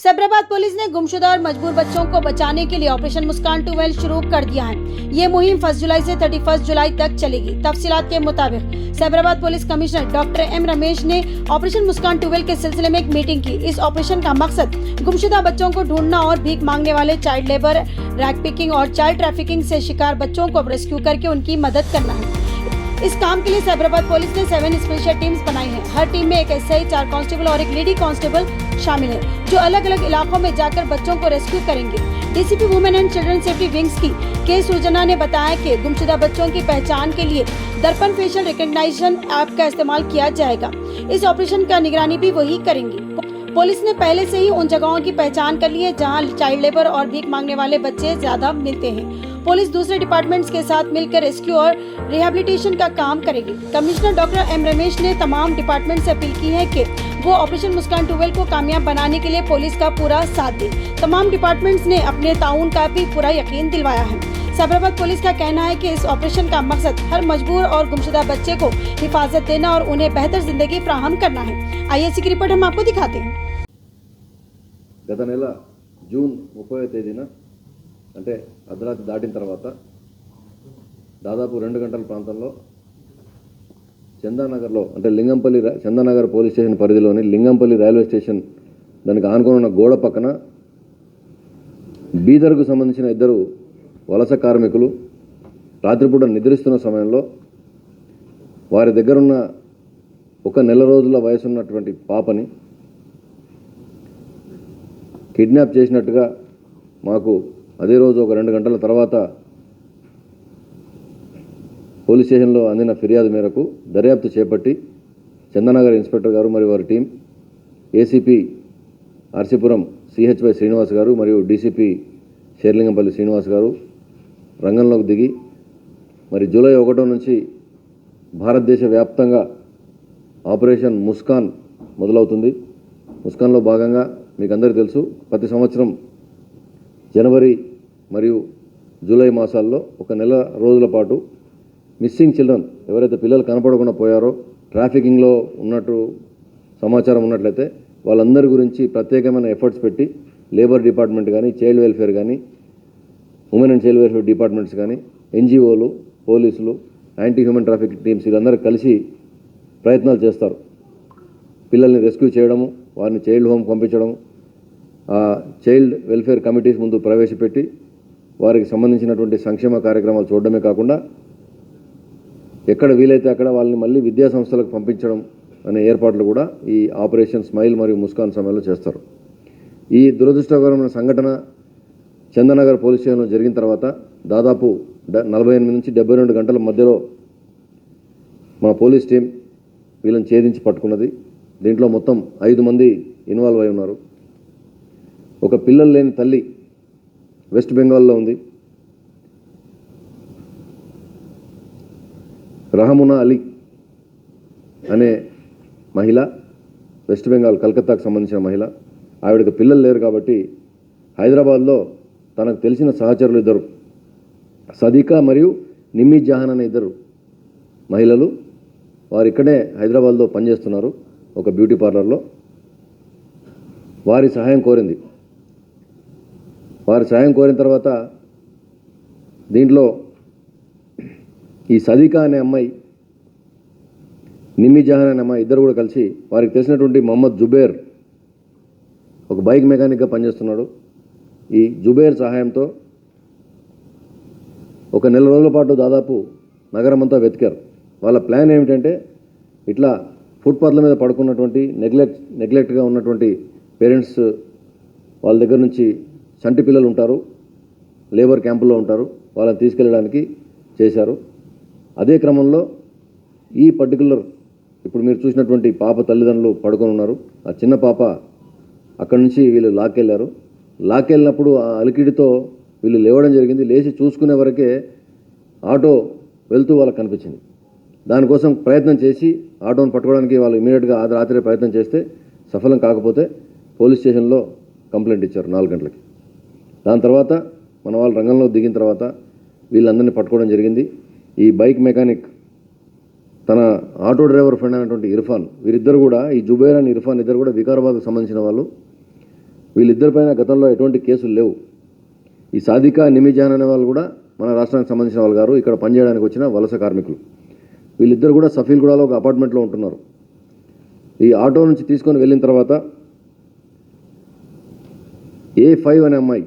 Cyberabad police ने गुमशुदा और मजबूर बच्चों को बचाने के लिए ऑपरेशन मुस्कान 2 शुरू कर दिया है। ये मुहिम 1 जुलाई से 31 जुलाई तक चलेगी। तफसीलात के मुताबिक Cyberabad police commissioner doctor M Ramesh ने ऑपरेशन मुस्कान 2 के सिलसिले में एक मीटिंग की। इस ऑपरेशन का मकसद गुमशुदा बच्चों को ढूंढना और भीख मांगने वाले चाइल्ड लेबर, रैग पिकिंग और चाइल्ड ट्रैफिकिंग से शिकार बच्चों को रेस्क्यू करके उनकी मदद करना है। इस काम के लिए सैबराबाद पुलिस ने 7 स्पेशल टीम्स बनाई हैं। हर टीम में एक एसआई, 4 कांस्टेबल और एक लेडी कांस्टेबल शामिल है, जो अलग अलग इलाकों में जाकर बच्चों को रेस्क्यू करेंगे। DCP women and children safety wings की के सुजना ने बताया कि गुमशुदा बच्चों की पहचान के लिए दर्पण फेशियल रिकॉग्निशन ऐप का इस्तेमाल किया जाएगा। इस ऑपरेशन का निगरानी भी वही करेंगी। पुलिस ने पहले से ही उन जगहों की पहचान कर ली है जहां चाइल्ड लेबर और भीख मांगने वाले बच्चे ज्यादा मिलते हैं। पुलिस दूसरे डिपार्टमेंट्स के साथ मिलकर रेस्क्यू और रिहैबिलिटेशन का काम करेगी। कमिश्नर डॉक्टर एम रमेश ने तमाम डिपार्टमेंट से अपील की है कि वो ऑपरेशन मुस्कान 2 को कामयाब बनाने के लिए पुलिस का पूरा साथ दे। तमाम डिपार्टमेंट्स ने अपने ताउन का भी पूरा यकीन दिलवाया है। सैबराबाद पुलिस का कहना है कि इस ऑपरेशन का मकसद हर मजबूर और गुमशुदा बच्चे को हिफाजत देना और उन्हें बेहतर जिंदगी फ्राहम करना है। आईएससी की रिपोर्ट हम आपको दिखाते हैं। గత నెల జూన్ 30వ తేదీన అంటే అర్ధరాత్రి దాటిన తర్వాత దాదాపు 2 గంటల ప్రాంతంలో చందానగర్లో అంటే లింగంపల్లి చందానగర్ పోలీస్ స్టేషన్ పరిధిలోని లింగంపల్లి రైల్వే స్టేషన్ దానికి ఆనుకొని ఉన్న గోడ పక్కన బీదర్కు సంబంధించిన 2 వలస కార్మికులు రాత్రిపూట నిద్రిస్తున్న సమయంలో వారి దగ్గరున్న 1 నెల రోజుల వయసున్నటువంటి పాపని కిడ్నాప్ చేసినట్టుగా మాకు అదే రోజు ఒక 2 గంటల తర్వాత పోలీస్ స్టేషన్లో అందిన ఫిర్యాదు మేరకు దర్యాప్తు చేపట్టి చందనగర్ ఇన్స్పెక్టర్ గారు మరియు వారి టీం, ఏసీపీ ఆర్సీపురం సిహెచ్వై శ్రీనివాస్ గారు మరియు డీసీపీ షేర్లింగంపల్లి శ్రీనివాస్ గారు రంగంలోకి దిగి మరి జూలై 1 నుంచి భారతదేశ వ్యాప్తంగా ఆపరేషన్ ముస్కాన్ మొదలవుతుంది. ముస్కాన్లో భాగంగా మీకు అందరికీ తెలుసు, ప్రతి సంవత్సరం జనవరి మరియు జూలై మాసాల్లో 1 నెల రోజుల పాటు మిస్సింగ్ చిల్డ్రన్ ఎవరైతే పిల్లలు కనపడకుండా పోయారో, ట్రాఫికింగ్లో ఉన్నట్టు సమాచారం ఉన్నట్లయితే వాళ్ళందరి గురించి ప్రత్యేకమైన ఎఫర్ట్స్ పెట్టి లేబర్ డిపార్ట్మెంట్ కానీ, చైల్డ్ వెల్ఫేర్ కానీ, women and child welfare departments కానీ, ఎన్జిఓలు, పోలీసులు, యాంటీ హ్యూమన్ ట్రాఫికింగ్ టీమ్స్ వీళ్ళందరూ కలిసి ప్రయత్నాలు చేస్తారు. పిల్లల్ని రెస్క్యూ చేయడము, వారిని చైల్డ్ హోమ్ పంపించడం, చైల్డ్ వెల్ఫేర్ కమిటీస్ ముందు ప్రవేశపెట్టి వారికి సంబంధించినటువంటి సంక్షేమ కార్యక్రమాలు చూడడమే కాకుండా ఎక్కడ వీలైతే అక్కడ వాళ్ళని మళ్ళీ విద్యా సంస్థలకు పంపించడం అనే ఏర్పాట్లు కూడా ఈ ఆపరేషన్ స్మైల్ మరియు ముస్కాన్ సమయంలో చేస్తారు. ఈ దురదృష్టకరమైన సంఘటన చందనగర్ పోలీస్ స్టేషన్లో జరిగిన తర్వాత దాదాపు 48 నుంచి 72 గంటల మధ్యలో మా పోలీస్ టీం వీళ్ళని ఛేదించి పట్టుకున్నది. దీంట్లో మొత్తం 5 మంది ఇన్వాల్వ్ అయి ఉన్నారు. ఒక పిల్లలు లేని తల్లి వెస్ట్ బెంగాల్లో ఉంది. రహమునా అలీ అనే మహిళ, వెస్ట్ బెంగాల్ కలకత్తాకు సంబంధించిన మహిళ. ఆవిడకి పిల్లలు లేరు కాబట్టి హైదరాబాద్లో తనకు తెలిసిన సహచరులు 2 సదికా మరియు నిమ్మి జహాన్ అనే 2 మహిళలు, వారు ఇక్కడే హైదరాబాద్లో పనిచేస్తున్నారు ఒక బ్యూటీ పార్లర్లో. వారి సహాయం కోరింది. వారి సహాయం కోరిన తర్వాత దీంట్లో ఈ సదికా అనే అమ్మాయి, నిమ్మి జహాన్ అనే అమ్మాయి ఇద్దరు కూడా కలిసి వారికి తెలిసినటువంటి మొహమ్మద్ జుబేర్ ఒక బైక్ మెకానిక్గా పనిచేస్తున్నాడు. ఈ జుబేర్ సహాయంతో 1 నెల రోజుల పాటు దాదాపు నగరం అంతా వెతికారు. వాళ్ళ ప్లాన్ ఏమిటంటే ఇట్లా ఫుట్పాత్ల మీద పడుకున్నటువంటి నెగ్లెక్ట్గా ఉన్నటువంటి పేరెంట్స్ వాళ్ళ దగ్గర నుంచి చంటి పిల్లలు ఉంటారు, లేబర్ క్యాంపుల్లో ఉంటారు, వాళ్ళని తీసుకెళ్ళడానికి చేశారు. అదే క్రమంలో ఈ పర్టికులర్ ఇప్పుడు మీరు చూసినటువంటి పాప తల్లిదండ్రులు పడుకొని ఉన్నారు. ఆ చిన్న పాప అక్కడి నుంచి వీళ్ళు లాక్కెళ్ళారు. లాక్కెళ్ళినప్పుడు ఆ అలికిడితో వీళ్ళు లేవడం జరిగింది. లేచి చూసుకునే వరకే ఆటో వెళ్తూ వాళ్ళకి కనిపించింది. దానికోసం ప్రయత్నం చేసి ఆటోను పట్టుకోవడానికి వాళ్ళు ఇమీడియట్గా ఆ రాత్రి ప్రయత్నం చేస్తే సఫలం కాకపోతే పోలీస్ స్టేషన్లో కంప్లైంట్ ఇచ్చారు 4 గంటలకి. దాని తర్వాత మన వాళ్ళు రంగంలో దిగిన తర్వాత వీళ్ళందరినీ పట్టుకోవడం జరిగింది. ఈ బైక్ మెకానిక్ తన ఆటో డ్రైవర్ ఫ్రెండ్ అయినటువంటి ఇర్ఫాన్, వీరిద్దరు కూడా ఈ జుబేర్ అండ్ ఇర్ఫాన్ ఇద్దరు కూడా వికారాబాద్కు సంబంధించిన వాళ్ళు. వీళ్ళిద్దరిపైన గతంలో ఎటువంటి కేసులు లేవు. ఈ సాదికా నిమిజాన్ అనే వాళ్ళు కూడా మన రాష్ట్రానికి సంబంధించిన వాళ్ళు గారు, ఇక్కడ పనిచేయడానికి వచ్చిన వలస కార్మికులు. వీళ్ళిద్దరు కూడా సఫీల్గూడలో ఒక అపార్ట్మెంట్లో ఉంటున్నారు. ఈ ఆటో నుంచి తీసుకొని వెళ్ళిన తర్వాత A5 అనే అమ్మాయి